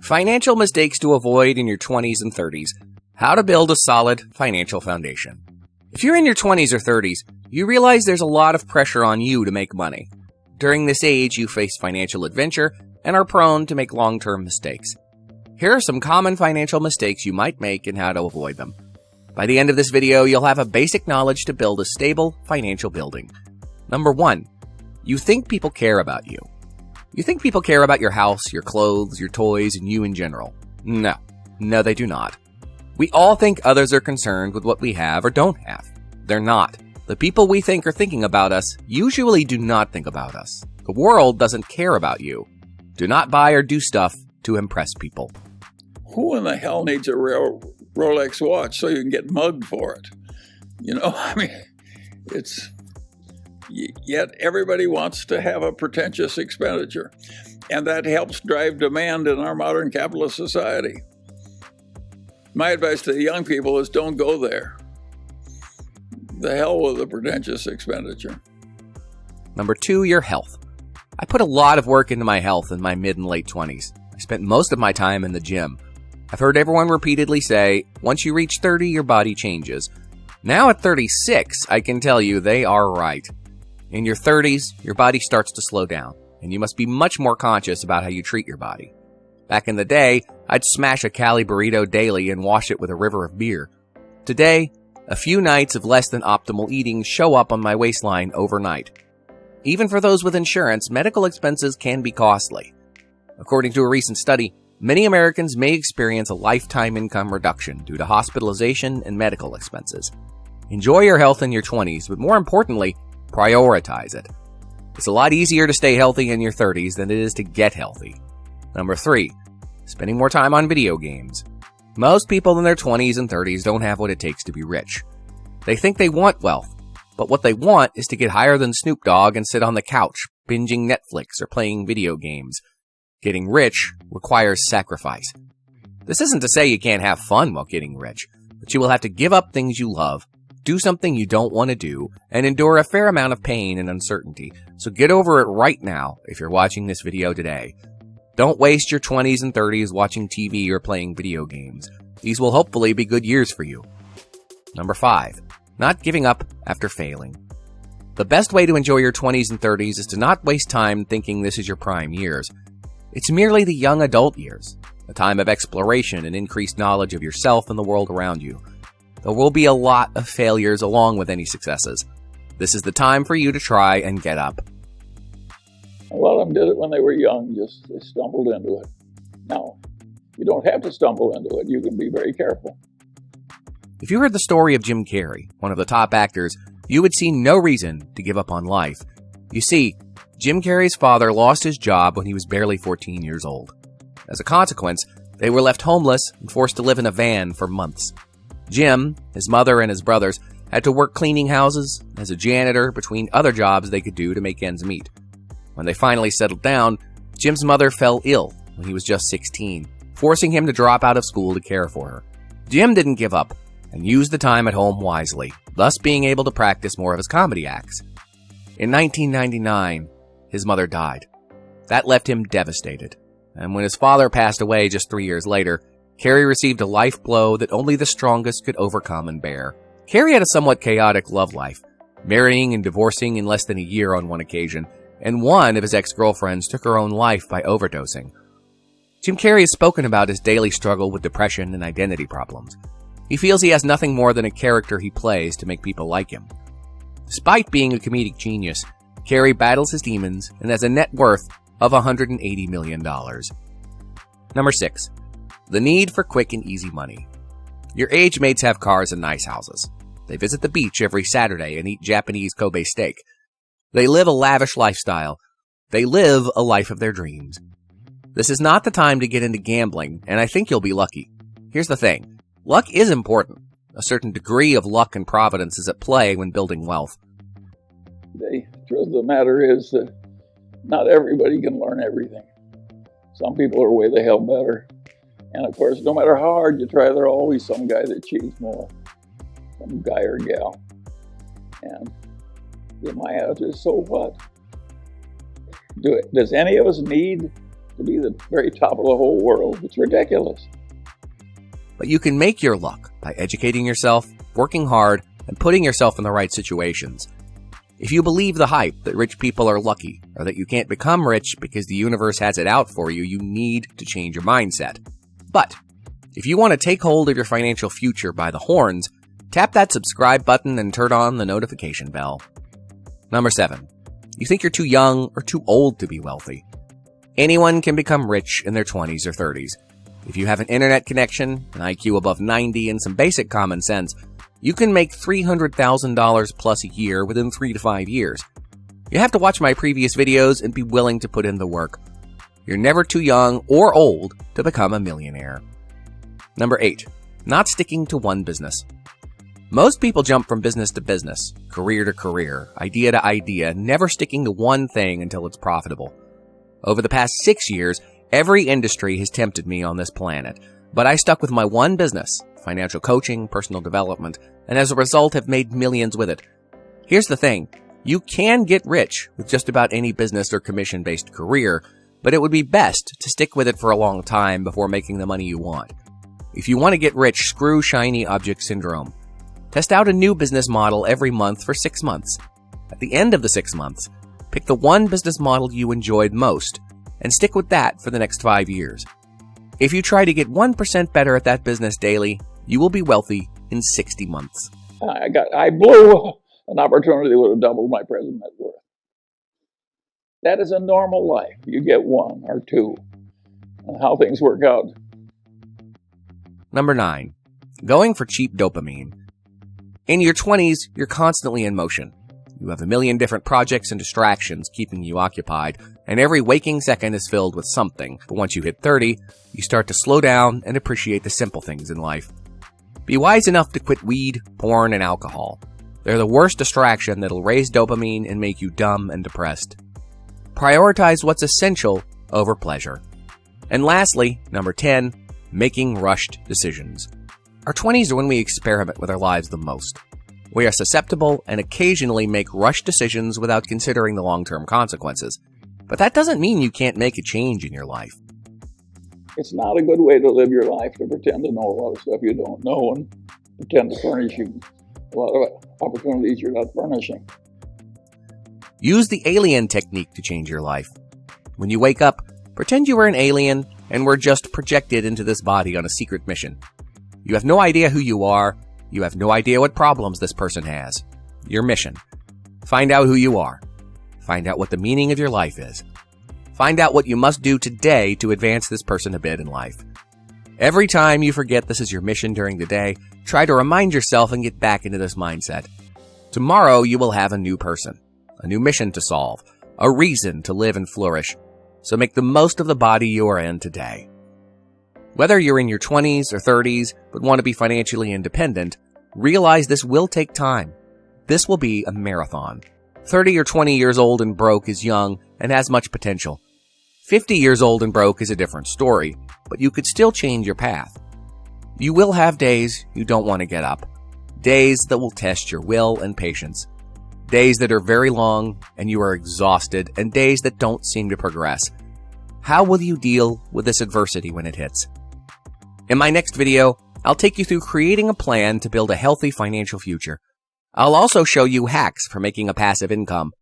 Financial mistakes to avoid in your 20s and 30s. How to build a solid financial foundation. If you're in your 20s or 30s, you realize there's a lot of pressure on you to make money. During this age, you face financial adventure and are prone to make long-term mistakes. Here are some common financial mistakes you might make and how to avoid them. By the end of this video, you'll have a basic knowledge to build a stable financial building. Number 1, you think people care about you. You think people care about your house, your clothes, your toys, and you in general. No, they do not. We all think others are concerned with what we have or don't have. They're not. The people we think are thinking about us usually do not think about us. The world doesn't care about you. Do not buy or do stuff to impress people. Who in the hell needs a Rolex watch so you can get mugged for it? Yet everybody wants to have a pretentious expenditure, and that helps drive demand in our modern capitalist society. My advice to the young people is don't go there. The hell with the pretentious expenditure. Number 2, your health. I put a lot of work into my health in my mid and late 20s. I spent most of my time in the gym. I've heard everyone repeatedly say, once you reach 30, your body changes. Now at 36, I can tell you they are right. In your 30s, your body starts to slow down, and you must be much more conscious about how you treat your body. Back in the day, I'd smash a Cali burrito daily and wash it with a river of beer. Today, a few nights of less than optimal eating show up on my waistline overnight. Even for those with insurance, medical expenses can be costly. According to a recent study, many Americans may experience a lifetime income reduction due to hospitalization and medical expenses. Enjoy your health in your 20s, but more importantly, prioritize it. It's a lot easier to stay healthy in your 30s than it is to get healthy. Number 3, spending more time on video games. Most people in their 20s and 30s don't have what it takes to be rich. They think they want wealth, but what they want is to get higher than Snoop Dogg and sit on the couch, binging Netflix or playing video games. Getting rich requires sacrifice. This isn't to say you can't have fun while getting rich, but you will have to give up things you love, do something you don't want to do, and endure a fair amount of pain and uncertainty. So get over it right now if you're watching this video today. Don't waste your 20s and 30s watching TV or playing video games. These will hopefully be good years for you. Number 5, not giving up after failing. The best way to enjoy your 20s and 30s is to not waste time thinking this is your prime years. It's merely the young adult years, a time of exploration and increased knowledge of yourself and the world around you. There will be a lot of failures along with any successes. This is the time for you to try and get up. A lot of them did it when they were young, they stumbled into it. Now, you don't have to stumble into it. You can be very careful. If you heard the story of Jim Carrey, one of the top actors, you would see no reason to give up on life. You see, Jim Carrey's father lost his job when he was barely 14 years old. As a consequence, they were left homeless and forced to live in a van for months. Jim, his mother, and his brothers had to work cleaning houses, as a janitor, between other jobs they could do to make ends meet. When they finally settled down, Jim's mother fell ill when he was just 16, forcing him to drop out of school to care for her. Jim didn't give up and used the time at home wisely, thus being able to practice more of his comedy acts. In 1999, his mother died. That left him devastated, and when his father passed away just 3 years later, Carrey received a life blow that only the strongest could overcome and bear. Carrey had a somewhat chaotic love life, marrying and divorcing in less than a year on one occasion, and one of his ex-girlfriends took her own life by overdosing. Jim Carrey has spoken about his daily struggle with depression and identity problems. He feels he has nothing more than a character he plays to make people like him. Despite being a comedic genius, Carrey battles his demons and has a net worth of $180 million. Number 6. The need for quick and easy money. Your age mates have cars and nice houses. They visit the beach every Saturday and eat Japanese Kobe steak. They live a lavish lifestyle. They live a life of their dreams. This is not the time to get into gambling, and I think you'll be lucky. Here's the thing. Luck is important. A certain degree of luck and providence is at play when building wealth. The truth of the matter is that not everybody can learn everything. Some people are way the hell better. And of course, no matter how hard you try, there's always some guy that achieves more. Some guy or gal. And my attitude is, so what? Does any of us need to be the very top of the whole world. It's ridiculous. But you can make your luck by educating yourself, working hard, and putting yourself in the right situations. If you believe the hype that rich people are lucky, or that you can't become rich because the universe has it out for you, you need to change your mindset. But if you want to take hold of your financial future by the horns, tap that subscribe button and turn on the notification bell. Number 7. You think you're too young or too old to be wealthy. Anyone can become rich in their 20s or 30s. If you have an internet connection, an IQ above 90, and some basic common sense, you can make $300,000 plus a year within 3 to 5 years. You have to watch my previous videos and be willing to put in the work. You're never too young or old to become a millionaire. Number 8. Not sticking to one business. Most people jump from business to business, career to career, idea to idea, never sticking to one thing until it's profitable. Over the past 6 years, every industry has tempted me on this planet, but I stuck with my one business, financial coaching, personal development, and as a result have made millions with it. Here's the thing. You can get rich with just about any business or commission-based career, but it would be best to stick with it for a long time before making the money you want. If you want to get rich, screw shiny object syndrome. Test out a new business model every month for 6 months. At the end of the 6 months, pick the one business model you enjoyed most and stick with that for the next 5 years. If you try to get 1% better at that business daily, you will be wealthy in 60 months. I blew an opportunity that would have doubled my present net worth. That is a normal life. You get 1 or 2, and how things work out. Number 9. Going for cheap dopamine. In your 20s, you're constantly in motion. You have a million different projects and distractions keeping you occupied, and every waking second is filled with something. But once you hit 30, you start to slow down and appreciate the simple things in life. Be wise enough to quit weed, porn, and alcohol. They're the worst distraction that'll raise dopamine and make you dumb and depressed. Prioritize what's essential over pleasure. And lastly, number 10, making rushed decisions. Our 20s are when we experiment with our lives the most. We are susceptible and occasionally make rushed decisions without considering the long-term consequences. But that doesn't mean you can't make a change in your life. It's not a good way to live your life to pretend to know a lot of stuff you don't know and pretend to furnish you a lot of opportunities you're not furnishing. Use the alien technique to change your life. When you wake up, pretend you were an alien and were just projected into this body on a secret mission. You have no idea who you are. You have no idea what problems this person has. Your mission. Find out who you are. Find out what the meaning of your life is. Find out what you must do today to advance this person a bit in life. Every time you forget this is your mission during the day, try to remind yourself and get back into this mindset. Tomorrow you will have a new person, a new mission to solve, a reason to live and flourish. So make the most of the body you are in today. Whether you're in your 20s or 30s but want to be financially independent, realize this will take time. This will be a marathon. 30 or 20 years old and broke is young and has much potential. 50 years old and broke is a different story, but you could still change your path. You will have days you don't want to get up, days that will test your will and patience, days that are very long and you are exhausted, and days that don't seem to progress. How will you deal with this adversity when it hits? In my next video, I'll take you through creating a plan to build a healthy financial future. I'll also show you hacks for making a passive income,